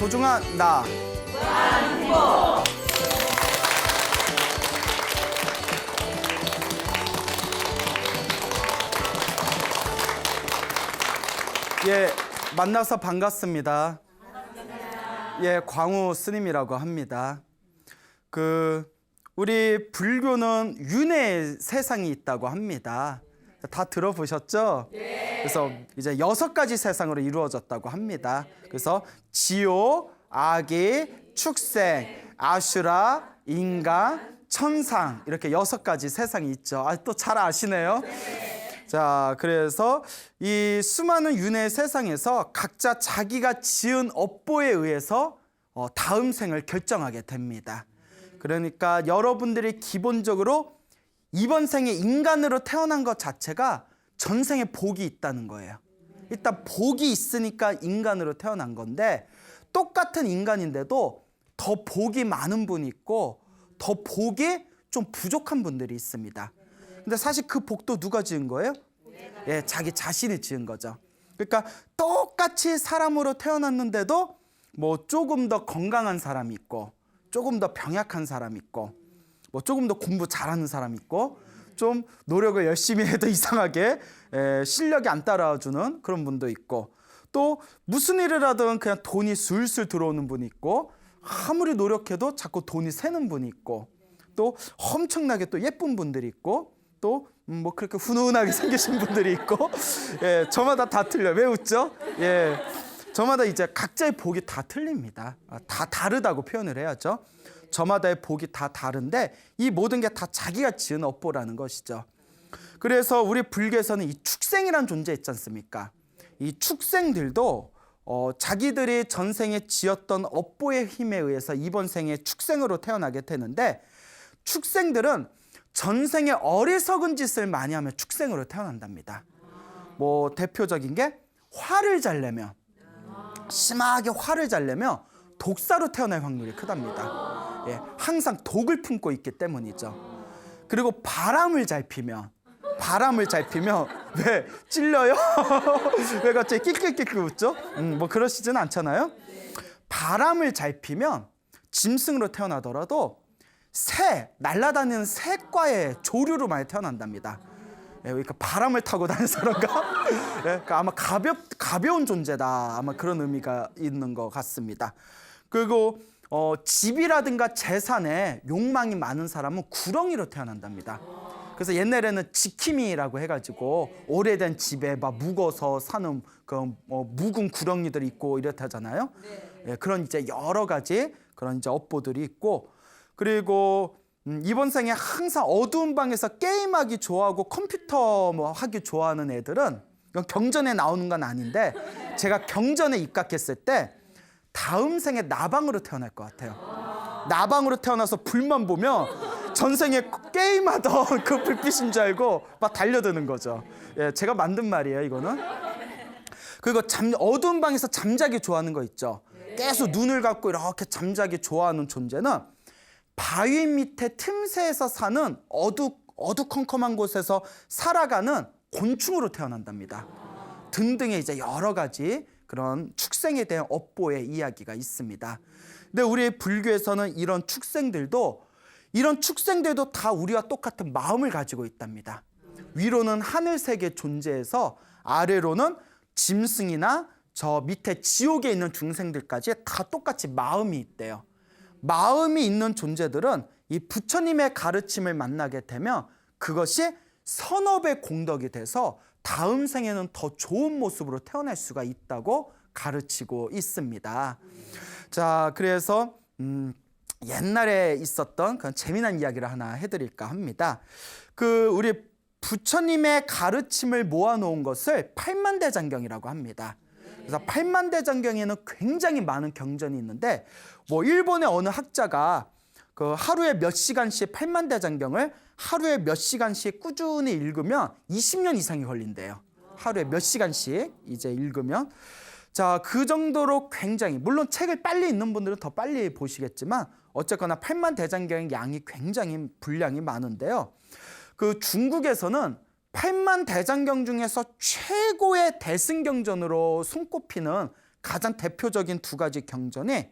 소중한 나. 예, 만나서 반갑습니다. 예, 광우 스님이라고 합니다. 우리 불교는 윤회의 세상이 있다고 합니다. 다 들어보셨죠? 네. 그래서 이제 6가지 세상으로 이루어졌다고 합니다. 그래서 지옥, 아기, 축생, 아슈라, 인간, 천상 이렇게 6가지 세상이 있죠. 또 잘 아시네요. 네. 자, 그래서 이 수많은 윤회의 세상에서 각자 자기가 지은 업보에 의해서 다음 생을 결정하게 됩니다. 그러니까 여러분들이 기본적으로 이번 생에 인간으로 태어난 것 자체가 전생에 복이 있다는 거예요. 일단 복이 있으니까 인간으로 태어난 건데 똑같은 인간인데도 더 복이 많은 분이 있고 더 복이 좀 부족한 분들이 있습니다. 근데 사실 그 복도 누가 지은 거예요? 예, 자기 자신이 지은 거죠. 그러니까 똑같이 사람으로 태어났는데도 뭐 조금 더 건강한 사람이 있고 조금 더 병약한 사람이 있고 뭐 조금 더 공부 잘하는 사람이 있고 좀 노력을 열심히 해도 이상하게 실력이 안 따라주는 그런 분도 있고 또 무슨 일을 하든 그냥 돈이 술술 들어오는 분이 있고 아무리 노력해도 자꾸 돈이 새는 분이 있고 또 엄청나게 또 예쁜 분들이 있고 또 뭐 그렇게 훈훈하게 생기신 분들이 있고 예, 저마다 다 틀려요. 왜 웃죠? 예, 저마다 이제 각자의 복이 다 틀립니다. 다 다르다고 표현을 해야죠. 저마다의 복이 다 다른데 이 모든 게 다 자기가 지은 업보라는 것이죠. 그래서 우리 불교에서는 이 축생이란 존재 있지 않습니까? 이 축생들도 자기들이 전생에 지었던 업보의 힘에 의해서 이번 생에 축생으로 태어나게 되는데 축생들은 전생에 어리석은 짓을 많이 하면 축생으로 태어난답니다. 뭐 대표적인 게 화를 잘 내면 심하게 화를 잘 내면 독사로 태어날 확률이 크답니다. 예, 항상 독을 품고 있기 때문이죠. 그리고 바람을 잘 피면 왜 찔려요? 왜 갑자기 낄낄낄낄 웃죠? 뭐 그러시진 않잖아요. 바람을 잘 피면 짐승으로 태어나더라도 날아다니는 새과의 조류로 많이 태어난답니다. 예, 그러니까 바람을 타고 다니는 사람과 예, 그러니까 아마 가벼운 존재다. 아마 그런 의미가 있는 것 같습니다. 그리고 집이라든가 재산에 욕망이 많은 사람은 구렁이로 태어난답니다. 그래서 옛날에는 지킴이라고 해가지고 오래된 집에 막 묵어서 사는 묵은 구렁이들이 있고 이렇다잖아요. 예, 그런 이제 여러 가지 그런 이제 업보들이 있고 그리고 이번 생에 항상 어두운 방에서 게임하기 좋아하고 컴퓨터 뭐 하기 좋아하는 애들은 이건 경전에 나오는 건 아닌데 제가 경전에 입각했을 때 다음 생에 나방으로 태어날 것 같아요. 나방으로 태어나서 불만 보면 전생에 게임하던 그 불빛인 줄 알고 막 달려드는 거죠. 예, 제가 만든 말이에요, 이거는. 그리고 어두운 방에서 잠자기 좋아하는 거 있죠. 계속 눈을 감고 이렇게 잠자기 좋아하는 존재는 바위 밑에 틈새에서 사는 어두컴컴한 곳에서 살아가는 곤충으로 태어난답니다. 등등의 이제 여러 가지 그런 축생에 대한 업보의 이야기가 있습니다. 근데 우리 불교에서는 이런 축생들도 다 우리와 똑같은 마음을 가지고 있답니다. 위로는 하늘세계 존재에서 아래로는 짐승이나 저 밑에 지옥에 있는 중생들까지 다 똑같이 마음이 있대요. 마음이 있는 존재들은 이 부처님의 가르침을 만나게 되면 그것이 선업의 공덕이 돼서 다음 생에는 더 좋은 모습으로 태어날 수가 있다고 가르치고 있습니다. 자, 그래서 옛날에 있었던 그런 재미난 이야기를 하나 해드릴까 합니다. 우리 부처님의 가르침을 모아놓은 것을 팔만대장경이라고 합니다. 그래서 팔만대장경에는 굉장히 많은 경전이 있는데 뭐 일본의 어느 학자가 하루에 몇 시간씩 팔만대장경을 하루에 몇 시간씩 꾸준히 읽으면 20년 이상이 걸린대요. 하루에 몇 시간씩 이제 읽으면 자, 그 정도로 굉장히 물론 책을 빨리 읽는 분들은 더 빨리 보시겠지만 어쨌거나 팔만대장경의 양이 굉장히 분량이 많은데요. 중국에서는 팔만대장경 중에서 최고의 대승경전으로 손꼽히는 가장 대표적인 두 가지 경전이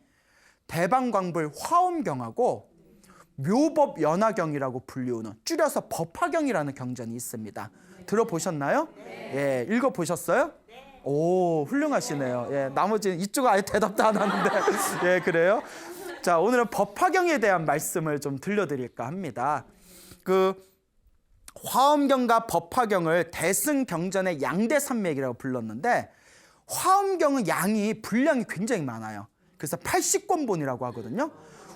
대방광불 화엄경하고 묘법연화경이라고 불리우는, 줄여서 법화경이라는 경전이 있습니다. 들어보셨나요? 예, 읽어보셨어요? 오, 훌륭하시네요. 예, 나머지는 이쪽은 아예 대답도 안 하는데 예, 그래요? 자, 오늘은 법화경에 대한 말씀을 좀 들려드릴까 합니다. 그 화엄경과 법화경을 대승경전의 양대산맥이라고 불렀는데, 화엄경은 분량이 굉장히 많아요. 그래서 80권본이라고 하거든요.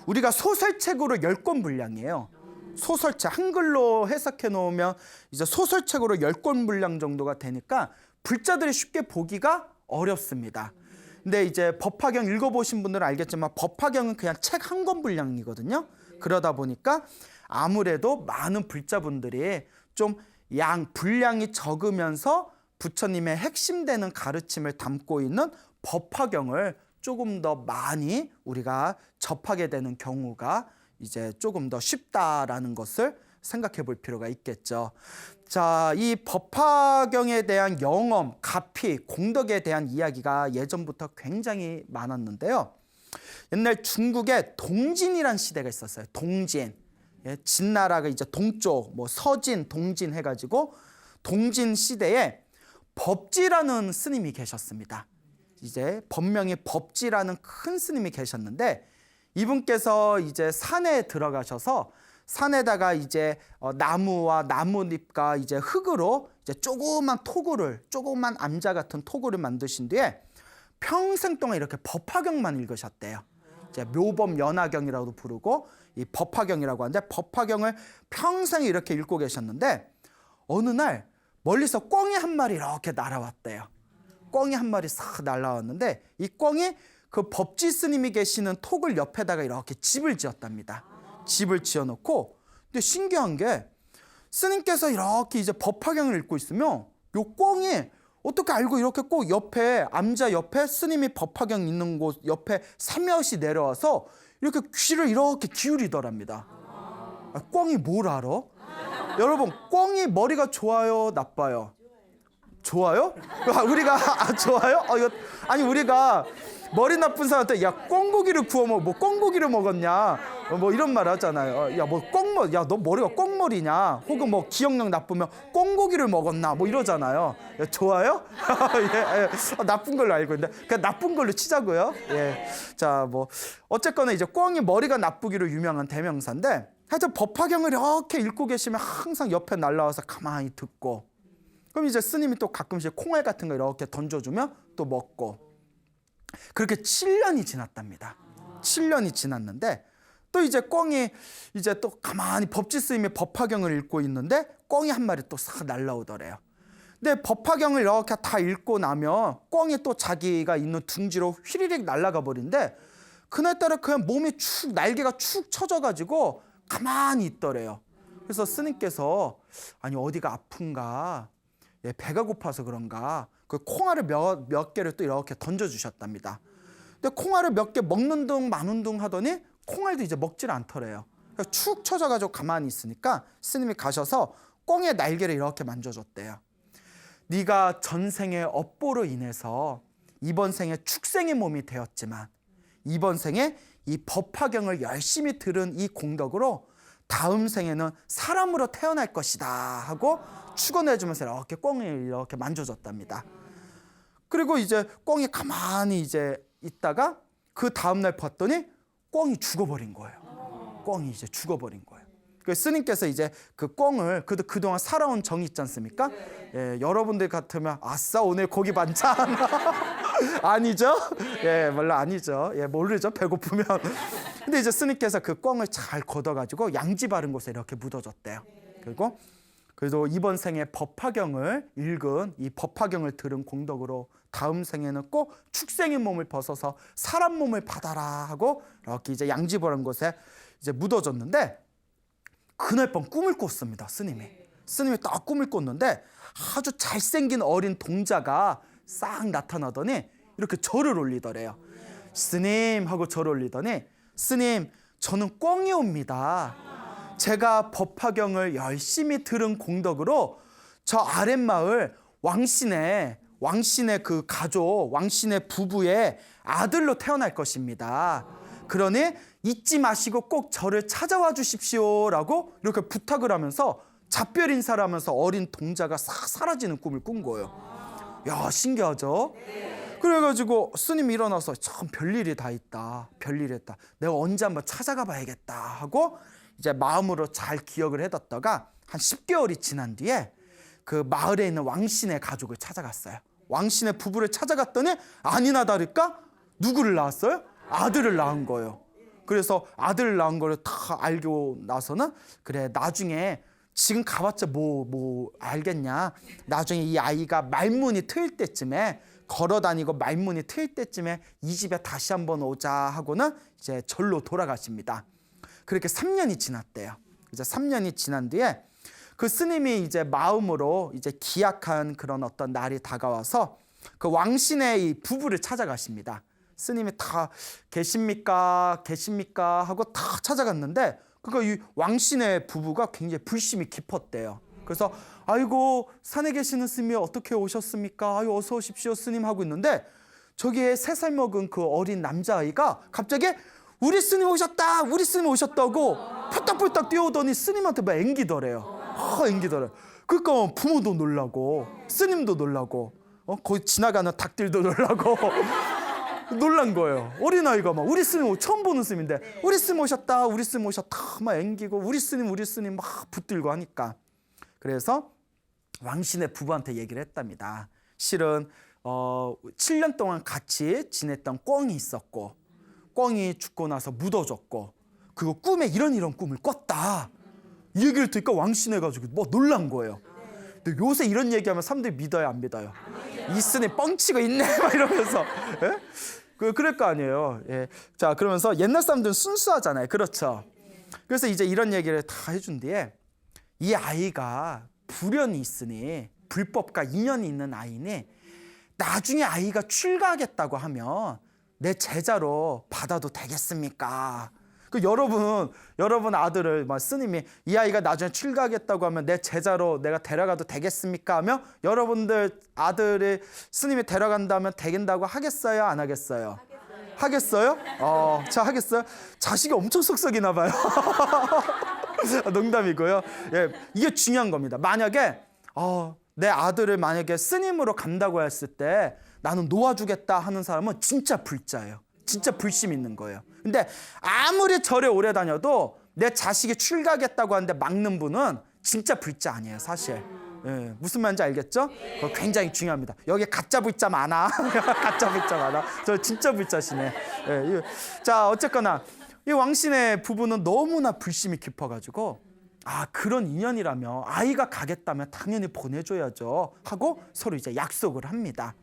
우리가 소설책으로 10권 분량이에요. 소설책, 한글로 해석해 놓으면 이제 소설책으로 10권 분량 정도가 되니까 불자들이 쉽게 보기가 어렵습니다. 근데 이제 법화경 읽어보신 분들은 알겠지만 법화경은 그냥 책 한 권 분량이거든요. 그러다 보니까 아무래도 많은 불자분들이 좀 분량이 적으면서 부처님의 핵심되는 가르침을 담고 있는 법화경을 조금 더 많이 우리가 접하게 되는 경우가 이제 조금 더 쉽다라는 것을 생각해 볼 필요가 있겠죠. 자, 이 법화경에 대한 영엄, 가피, 공덕에 대한 이야기가 예전부터 굉장히 많았는데요. 옛날 중국에 동진이란 시대가 있었어요. 동진. 예, 진나라가 이제 동쪽, 뭐 서진, 동진 해가지고 동진 시대에 법지라는 스님이 계셨습니다. 이제 법명이 법지라는 큰 스님이 계셨는데, 이분께서 이제 산에 들어가셔서 산에다가 이제 나무와 나뭇잎과 이제 흙으로 이제 조그만 암자 같은 토구를 만드신 뒤에 평생 동안 이렇게 법화경만 읽으셨대요. 이제 묘법연화경이라고도 부르고 이 법화경이라고 하는데, 법화경을 평생 이렇게 읽고 계셨는데 어느 날 멀리서 꿩이 한 마리 이렇게 날아왔대요. 꿩이 한 마리 싹 날아왔는데, 이 꿩이 그 법지 스님이 계시는 톡을 옆에다가 이렇게 집을 지었답니다. 집을 지어놓고, 근데 신기한 게 스님께서 이렇게 이제 법화경을 읽고 있으면 요 꿩이 어떻게 알고 이렇게 꼭 옆에 암자 옆에 스님이 법화경 있는 곳 옆에 살며시 내려와서 이렇게 귀를 이렇게 기울이더랍니다. 꿩이 뭘 알아? 여러분, 꿩이 머리가 좋아요, 나빠요? 좋아요? 우리가 좋아요? 아니 우리가 머리 나쁜 사람한테 야 꿩고기를 구워 먹어, 뭐 꿩고기를 먹었냐, 뭐 이런 말 하잖아요. 야 뭐 너 머리가 꿩머리냐, 혹은 뭐 기억력 나쁘면 꿩고기를 먹었나, 뭐 이러잖아요. 야, 좋아요? 예, 나쁜 걸로 알고 있는데 그냥 나쁜 걸로 치자고요. 예, 자 뭐 어쨌거나 이제 꿩이 머리가 나쁘기로 유명한 대명사인데, 하여튼 법화경을 이렇게 읽고 계시면 항상 옆에 날라와서 가만히 듣고, 그럼 이제 스님이 또 가끔씩 콩알 같은 거 이렇게 던져주면 또 먹고, 그렇게 7년이 지났답니다. 7년이 지났는데 또 이제 꿩이 이제 또 가만히 법지 스님이 법화경을 읽고 있는데 꿩이 한 마리 또 싹 날라오더래요. 근데 법화경을 이렇게 다 읽고 나면 꿩이 또 자기가 있는 둥지로 휘리릭 날아가 버린데, 그날따라 그냥 몸이 날개가 축 처져가지고 가만히 있더래요. 그래서 스님께서 아니 어디가 아픈가, 예, 배가 고파서 그런가, 그 콩알을 몇 개를 또 이렇게 던져주셨답니다. 근데 콩알을 몇 개 먹는 둥 마는 둥 하더니 콩알도 이제 먹질 않더래요. 축 처져가지고 가만히 있으니까 스님이 가셔서 꿩의 날개를 이렇게 만져줬대요. 네가 전생의 업보로 인해서 이번 생에 축생의 몸이 되었지만, 이번 생에 이 법화경을 열심히 들은 이 공덕으로 다음 생에는 사람으로 태어날 것이다 하고 축원해주면서 이렇게 꿩을 이렇게 만져줬답니다. 그리고 이제 꿩이 가만히 이제 있다가 그 다음날 봤더니 꿩이 죽어버린 거예요. 꿩이 이제 죽어버린 거예요. 그 스님께서 이제 그 꿩을 그동안 살아온 정이 있지 않습니까? 예, 여러분들 같으면 아싸 오늘 고기 반찬 아니죠? 예, 몰라 아니죠. 예, 모르죠. 배고프면. 근데 이제 스님께서 그 꿩을 잘 걷어가지고 양지 바른 곳에 이렇게 묻어줬대요. 그리고 그래도 이번 생에 법화경을 읽은 이 법화경을 들은 공덕으로 다음 생에는 꼭 축생의 몸을 벗어서 사람 몸을 받아라 하고 이렇게 이제 양지 바른 곳에 이제 묻어줬는데, 그날 밤 꿈을 꿨습니다. 스님이 딱 꿈을 꿨는데 아주 잘생긴 어린 동자가 싹 나타나더니 이렇게 절을 올리더래요. 스님 하고 절을 올리더니, 스님 저는 꿩이 옵니다. 제가 법화경을 열심히 들은 공덕으로 저 아랫마을 왕신에 왕신의 그 가족, 왕신의 부부의 아들로 태어날 것입니다. 그러니 잊지 마시고 꼭 저를 찾아와 주십시오라고 이렇게 부탁을 하면서 작별 인사를 하면서 어린 동자가 싹 사라지는 꿈을 꾼 거예요. 야, 신기하죠? 그래가지고 스님이 일어나서 참 별일이 다 있다. 별일이 있다. 내가 언제 한번 찾아가 봐야겠다 하고 이제 마음으로 잘 기억을 해뒀다가 한 10개월이 지난 뒤에 그 마을에 있는 왕신의 가족을 찾아갔어요. 왕신의 부부를 찾아갔더니 아니나 다를까 누구를 낳았어요? 아들을 낳은 거예요. 그래서 아들을 낳은 거를 다 알고 나서는 그래, 나중에 지금 가봤자 뭐 알겠냐. 나중에 이 아이가 말문이 트일 때쯤에, 걸어다니고 말문이 트일 때쯤에 이 집에 다시 한번 오자 하고는 이제 절로 돌아가십니다. 그렇게 3년이 지났대요. 이제 3년이 지난 뒤에 그 스님이 이제 마음으로 이제 기약한 그런 어떤 날이 다가와서 그 왕신의 이 부부를 찾아가십니다. 스님이 다 계십니까 하고 다 찾아갔는데 그러니까 이 왕신의 부부가 굉장히 불심이 깊었대요. 그래서 아이고, 산에 계시는 스님이 어떻게 오셨습니까? 아유, 어서 오십시오 스님 하고 있는데 저기에 3살 먹은 그 어린 남자아이가 갑자기 우리 스님 오셨다, 우리 스님 오셨다고 펄떡펄떡 뛰어오더니 스님한테 막 앵기더래요. 앵기더래. 그러니까 부모도 놀라고 스님도 놀라고 거기 지나가는 닭들도 놀라고 놀란 거예요. 어린아이가 막 우리 스님 처음 보는 스님인데 우리 스님 오셨다, 우리 스님 오셨다 막 앵기고 우리 스님 막 붙들고 하니까, 그래서 왕신의 부부한테 얘기를 했답니다. 실은 7년 동안 같이 지냈던 꿩이 있었고 꿩이 죽고 나서 묻어졌고 그리고 꿈에 이런 꿈을 꿨다. 이 얘기를 들으니까 왕신해가지고 뭐 놀란 거예요. 근데 요새 이런 얘기하면 사람들이 믿어요, 안 믿어요? 이 스님 뻥치고 있네 막 이러면서. 예? 그럴 거 아니에요. 예. 자, 그러면서 옛날 사람들은 순수하잖아요. 그렇죠? 그래서 이제 이런 얘기를 다 해준 뒤에 이 아이가 불연이 있으니, 불법과 인연이 있는 아이니 나중에 아이가 출가하겠다고 하면 내 제자로 받아도 되겠습니까? 그 여러분 아들을 막 스님이 이 아이가 나중에 출가하겠다고 하면 내 제자로 내가 데려가도 되겠습니까? 하며 여러분들 아들이 스님이 데려간다면 되긴다고 하겠어요? 안 하겠어요? 하겠어요? 자, 하겠어요? 자식이 엄청 속썩이나 봐요. 농담이고요. 예, 이게 중요한 겁니다. 만약에 내 아들을 만약에 스님으로 간다고 했을 때 나는 놓아주겠다 하는 사람은 진짜 불자예요. 진짜 불심 있는 거예요. 근데 아무리 절에 오래 다녀도 내 자식이 출가하겠다고 하는데 막는 분은 진짜 불자 아니에요, 사실. 예, 무슨 말인지 알겠죠? 그거 굉장히 중요합니다. 여기 가짜 불자 많아. 가짜 불자 많아. 저 진짜 불자시네. 예, 자, 어쨌거나 이 왕신의 부부는 너무나 불심이 깊어가지고 그런 인연이라며 아이가 가겠다면 당연히 보내줘야죠 하고 서로 이제 약속을 합니다.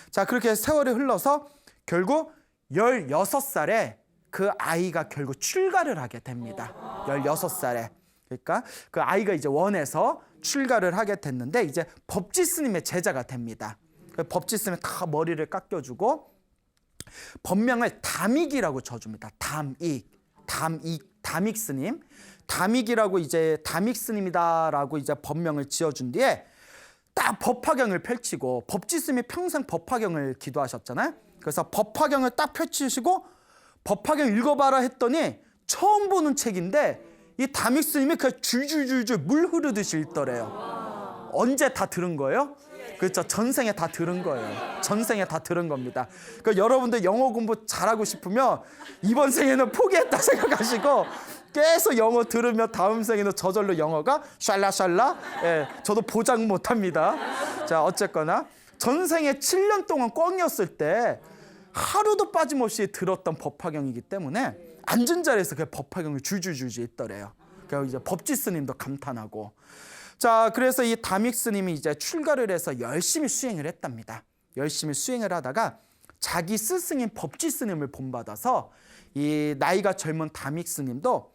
자, 그렇게 세월이 흘러서 결국 16살에 그 아이가 결국 출가를 하게 됩니다. 16살에. 그러니까 그 아이가 이제 원해서 출가를 하게 됐는데 이제 법지 스님의 제자가 됩니다. 법지 스님이 다 머리를 깎여주고 법명을 담익이라고 쳐줍니다. 담익 스님. 담익이라고 이제 담익 스님이다라고 이제 법명을 지어준 뒤에 딱 법화경을 펼치고, 법지 스님이 평생 법화경을 기도하셨잖아요. 그래서 법화경을 딱 펼치시고 법화경 읽어봐라 했더니 처음 보는 책인데 이 담익 스님이 그 줄줄줄줄 물 흐르듯이 읽더래요. 언제 다 들은 거예요? 그렇죠. 전생에 다 들은 거예요. 전생에 다 들은 겁니다. 그러니까 여러분들 영어 공부 잘하고 싶으면 이번 생에는 포기했다 생각하시고 계속 영어 들으면 다음 생에는 저절로 영어가 샬라샬라. 예, 저도 보장 못합니다. 자, 어쨌거나 전생에 7년 동안 꿩이었을 때 하루도 빠짐없이 들었던 법화경이기 때문에 앉은 자리에서 그 법화경을 줄줄줄줄 읽더래요. 그래서 이제 법지 스님도 감탄하고. 자, 그래서 이 담익 스님이 이제 출가를 해서 열심히 수행을 했답니다. 열심히 수행을 하다가 자기 스승인 법지 스님을 본받아서 이 나이가 젊은 담익 스님도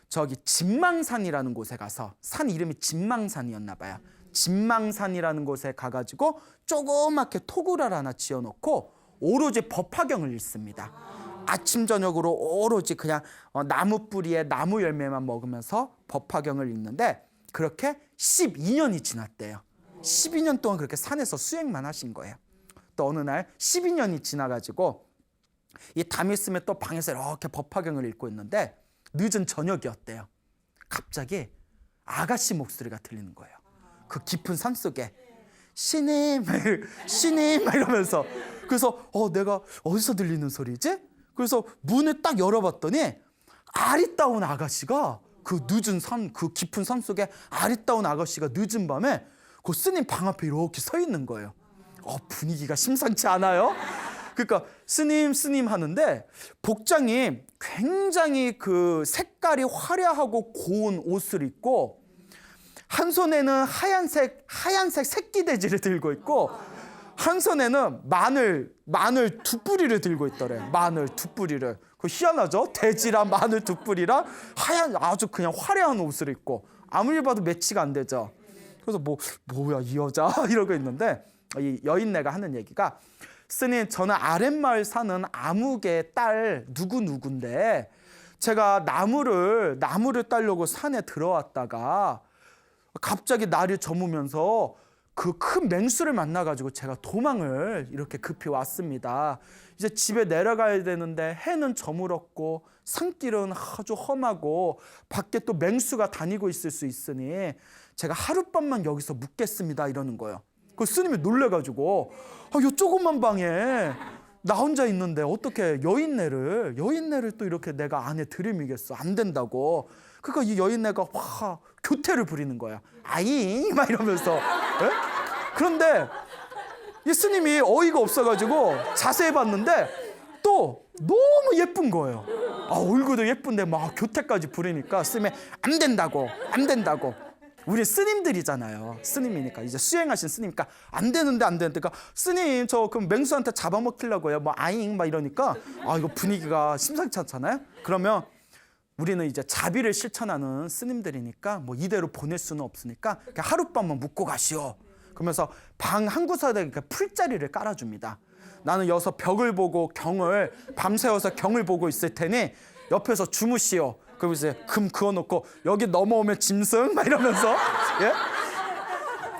저기 진망산이라는 곳에 가서, 산 이름이 진망산이었나 봐요. 진망산이라는 곳에 가가지고 조그맣게 토구를 하나 지어놓고 오로지 법화경을 읽습니다. 아침 저녁으로 오로지 그냥 나무 뿌리에 나무 열매만 먹으면서 법화경을 읽는데 그렇게 12년이 지났대요. 12년 동안 그렇게 산에서 수행만 하신 거예요. 또 어느 날 12년이 지나가지고 이 담이 있으면 또 방에서 이렇게 법화경을 읽고 있는데 늦은 저녁이었대요. 갑자기 아가씨 목소리가 들리는 거예요. 그 깊은 산속에 신임, 신임 막 이러면서. 그래서 내가 어디서 들리는 소리지? 그래서 문을 딱 열어봤더니 아리따운 아가씨가 그 늦은 산, 그 깊은 산 속에 아리따운 아가씨가 늦은 밤에 그 스님 방 앞에 이렇게 서 있는 거예요. 분위기가 심상치 않아요? 그러니까 스님 하는데 복장이 굉장히 그 색깔이 화려하고 고운 옷을 입고 한 손에는 하얀색 새끼돼지를 들고 있고 한 손에는 마늘 두 뿌리를 들고 있더래. 마늘 두 뿌리를. 그 희한하죠? 돼지랑 마늘 두 뿌리랑 하얀 아주 그냥 화려한 옷을 입고 아무리 봐도 매치가 안 되죠. 그래서 뭐야 이 여자 이러고 있는데 이 여인네가 하는 얘기가 스님 저는 아랫마을 사는 아묵의 딸 누구인데 제가 나무를 따려고 산에 들어왔다가 갑자기 날이 저무면서 그 큰 맹수를 만나가지고 제가 도망을 이렇게 급히 왔습니다. 이제 집에 내려가야 되는데 해는 저물었고 산길은 아주 험하고 밖에 또 맹수가 다니고 있을 수 있으니 제가 하룻밤만 여기서 묵겠습니다 이러는 거예요. 그 스님이 놀래가지고 이 조그만 방에 나 혼자 있는데 어떻게 여인네를 또 이렇게 내가 안에 들이미겠어. 안 된다고. 그러니까 이 여인네가 교태를 부리는 거야. 아잉 막 이러면서. 에? 그런데 이 스님이 어이가 없어가지고 자세히 봤는데 또 너무 예쁜 거예요. 얼굴도 예쁜데 막 교태까지 부리니까 스님이 안 된다고. 우리 스님들이잖아요. 스님이니까 이제 수행하신 스님이니까 안 되는데 그러니까 스님 저 그럼 맹수한테 잡아먹히려고요. 아잉 막 이러니까 이거 분위기가 심상치 않잖아요. 그러면 우리는 이제 자비를 실천하는 스님들이니까 이대로 보낼 수는 없으니까 그냥 하룻밤만 묵고 가시오. 그러면서 방 한 구석에 풀자리를 깔아줍니다. 나는 여기서 벽을 보고 밤새워서 경을 보고 있을 테니 옆에서 주무시오. 그럼 이제 금 그어놓고 여기 넘어오면 짐승 막 이러면서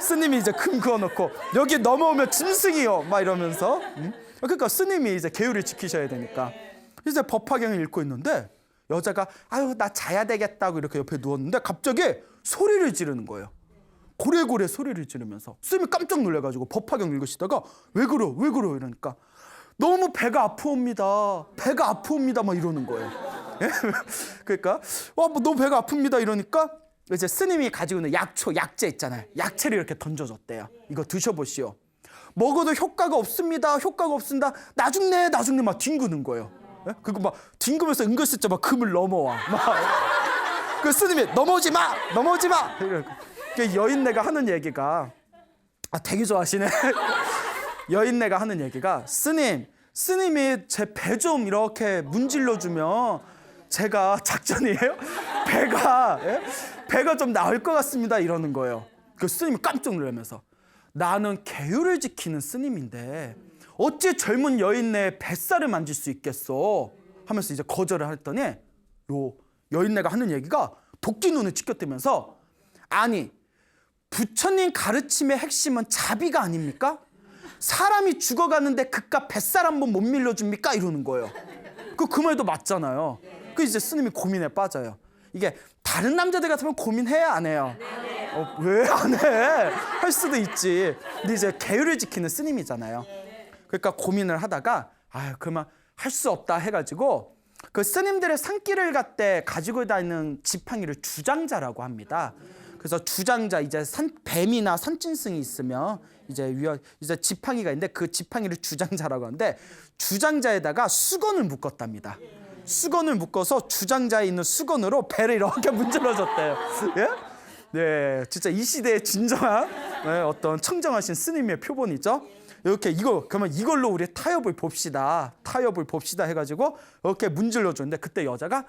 스님이 이제 금 그어놓고 여기 넘어오면 짐승이요 막 이러면서 그러니까 스님이 이제 계율을 지키셔야 되니까 이제 법화경을 읽고 있는데 여자가 나 자야 되겠다고 이렇게 옆에 누웠는데 갑자기 소리를 지르는 거예요. 고래고래 소리를 지르면서 스님이 깜짝 놀래가지고 법화경 읽으시다가 왜 그러 이러니까 너무 배가 아프옵니다 막 이러는 거예요. 그러니까 너무 배가 아픕니다 이러니까 이제 스님이 가지고 있는 약재 있잖아요. 약재를 이렇게 던져줬대요. 이거 드셔보시오. 먹어도 효과가 없습니다. 나중네 막 뒹구는 거예요. 그거 막 뒹구면서 은근슬쩍 막 금을 넘어와. 그 스님이 넘어오지 마. 그 여인네가 하는 얘기가 되게 좋아하시네. 여인네가 하는 얘기가 스님이 제 배 좀 이렇게 문질러 주면 제가 작전이에요. 배가 좀 나을 것 같습니다 이러는 거예요. 그 스님이 깜짝 놀라면서 나는 계율을 지키는 스님인데 어찌 젊은 여인네 뱃살을 만질 수 있겠어 하면서 이제 거절을 했더니 요 여인네가 하는 얘기가 도끼 눈을 치켜뜨면서 아니 부처님 가르침의 핵심은 자비가 아닙니까? 사람이 죽어가는데 그깟 뱃살 한번 못 밀려줍니까? 이러는 거예요. 그 말도 맞잖아요. 그 이제 스님이 고민에 빠져요. 이게 다른 남자들 같으면 고민해야 안 해요? 왜 안 해? 할 수도 있지. 근데 이제 계율을 지키는 스님이잖아요. 그러니까 고민을 하다가 그러면 할 수 없다 해가지고 그 스님들의 산길을 갈 때 가지고 다니는 지팡이를 주장자라고 합니다. 그래서 주장자 이제 뱀이나 산짐승이 있으면 이제 지팡이가 있는데 그 지팡이를 주장자라고 하는데 주장자에다가 수건을 묶었답니다. 수건을 묶어서 주장자에 있는 수건으로 배를 이렇게 문질러줬대요. 예? 네, 진짜 이 시대의 진정한 어떤 청정하신 스님의 표본이죠. 이렇게 그러면 이걸로 우리 타협을 봅시다 해가지고 이렇게 문질러 줬는데 그때 여자가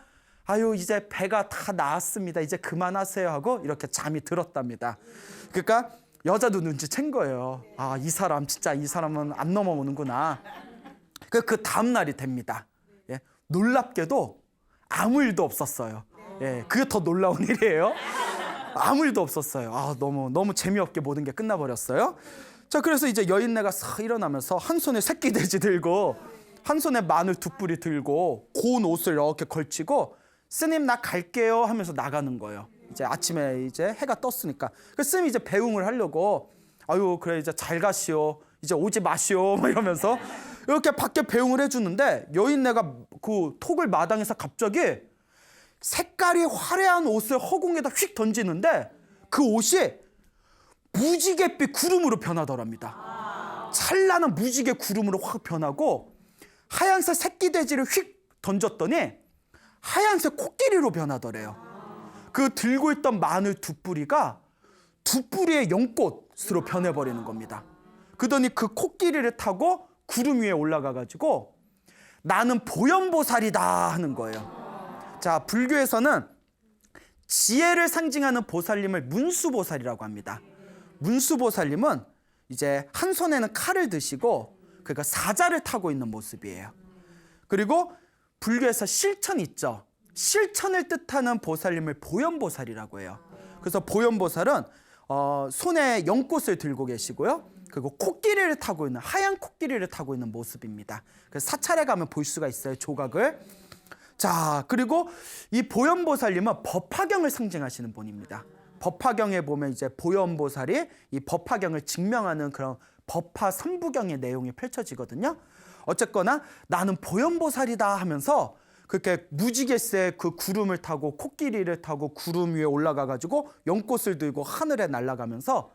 이제 배가 다 나았습니다. 이제 그만하세요 하고 이렇게 잠이 들었답니다. 그러니까 여자도 눈치챈 거예요. 이 사람은 안 넘어오는구나. 그 다음 날이 됩니다. 예? 놀랍게도 아무 일도 없었어요. 예, 그게 더 놀라운 일이에요. 아무 일도 없었어요. 너무 재미없게 모든 게 끝나버렸어요. 자, 그래서 이제 여인네가 싹 일어나면서 한 손에 새끼돼지 들고 한 손에 마늘 두 뿌리 들고 고운 옷을 이렇게 걸치고 스님 나 갈게요 하면서 나가는 거예요. 이제 아침에 이제 해가 떴으니까. 그 스님이 이제 배웅을 하려고 아유 그래 이제 잘 가시오. 이제 오지 마시오 막 이러면서 이렇게 밖에 배웅을 해주는데 여인네가 그 톡을 마당에서 갑자기 색깔이 화려한 옷을 허공에다 휙 던지는데 그 옷이 무지갯빛 구름으로 변하더랍니다. 찬란한 무지개 구름으로 확 변하고 하얀색 새끼돼지를 휙 던졌더니 하얀색 코끼리로 변하더래요. 그 들고 있던 마늘 두 뿌리가 두 뿌리의 연꽃으로 변해버리는 겁니다. 그러더니 그 코끼리를 타고 구름 위에 올라가가지고 나는 보현보살이다 하는 거예요. 자, 불교에서는 지혜를 상징하는 보살님을 문수보살이라고 합니다. 문수보살님은 이제 한 손에는 칼을 드시고 그러니까 사자를 타고 있는 모습이에요. 그리고 불교에서 실천 있죠. 실천을 뜻하는 보살님을 보현보살이라고 해요. 그래서 보현보살은 손에 연꽃을 들고 계시고요. 그리고 코끼리를 타고 있는 하얀 코끼리를 타고 있는 모습입니다. 그래서 사찰에 가면 볼 수가 있어요. 조각을. 자, 그리고 이 보현보살님은 법화경을 상징하시는 분입니다. 법화경에 보면 이제 보현보살이 이 법화경을 증명하는 그런 법화 삼부경의 내용이 펼쳐지거든요. 어쨌거나 나는 보현보살이다 하면서 그렇게 무지갯새 그 구름을 타고 코끼리를 타고 구름 위에 올라가가지고 연꽃을 들고 하늘에 날아가면서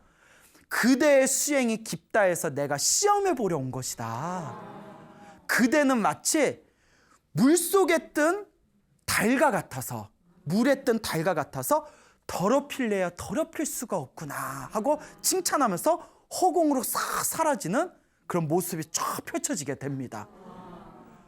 그대의 수행이 깊다 해서 내가 시험해 보려 온 것이다. 그대는 마치 물속에 뜬 달과 같아서 물에 뜬 달과 같아서 더럽힐래야 더럽힐 수가 없구나 하고 칭찬하면서 허공으로 싹 사라지는 그런 모습이 쫙 펼쳐지게 됩니다.